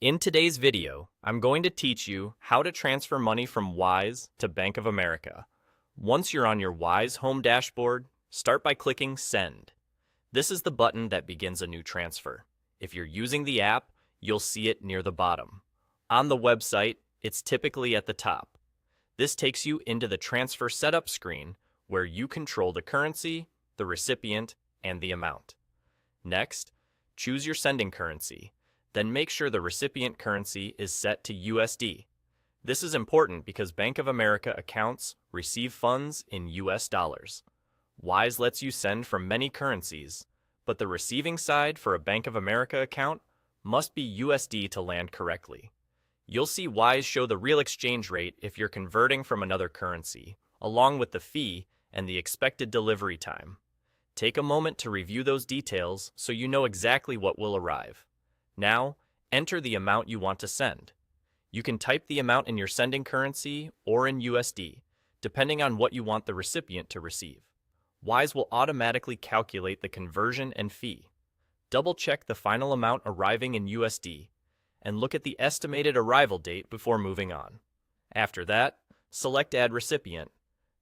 In today's video, I'm going to teach you how to transfer money from Wise to Bank of America. Once you're on your Wise home dashboard, start by clicking Send. This is the button that begins a new transfer. If you're using the app, you'll see it near the bottom. On the website, it's typically at the top. This takes you into the transfer setup screen where you control the currency, the recipient, and the amount. Next, choose your sending currency. Then make sure the recipient currency is set to USD. This is important because Bank of America accounts receive funds in US dollars. Wise lets you send from many currencies, but the receiving side for a Bank of America account must be USD to land correctly. You'll see Wise show the real exchange rate if you're converting from another currency, along with the fee and the expected delivery time. Take a moment to review those details so you know exactly what will arrive. Now, enter the amount you want to send. You can type the amount in your sending currency or in USD, depending on what you want the recipient to receive. Wise will automatically calculate the conversion and fee. Double-check the final amount arriving in USD, and look at the estimated arrival date before moving on. After that, select Add Recipient.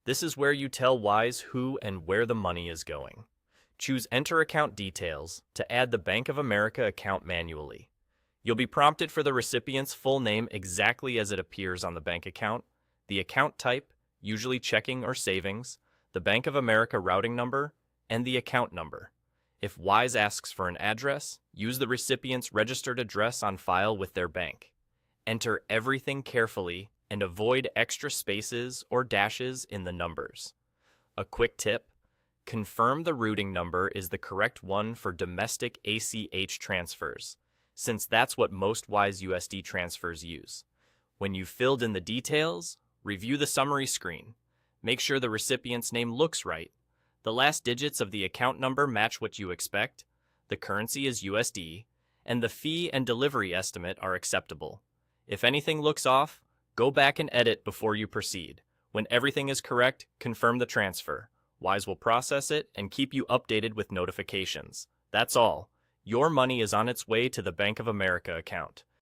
This is where you tell Wise who and where the money is going. Choose Enter Account Details to add the Bank of America account manually. You'll be prompted for the recipient's full name exactly as it appears on the bank account, the account type, usually checking or savings, the Bank of America routing number, and the account number. If Wise asks for an address, use the recipient's registered address on file with their bank. Enter everything carefully and avoid extra spaces or dashes in the numbers. A quick tip: confirm the routing number is the correct one for domestic ACH transfers, since that's what most Wise USD transfers use. When you've filled in the details, review the summary screen. Make sure the recipient's name looks right. The last digits of the account number match what you expect, the currency is USD, and the fee and delivery estimate are acceptable. If anything looks off, go back and edit before you proceed. When everything is correct, confirm the transfer. Wise will process it and keep you updated with notifications. That's all. Your money is on its way to the Bank of America account.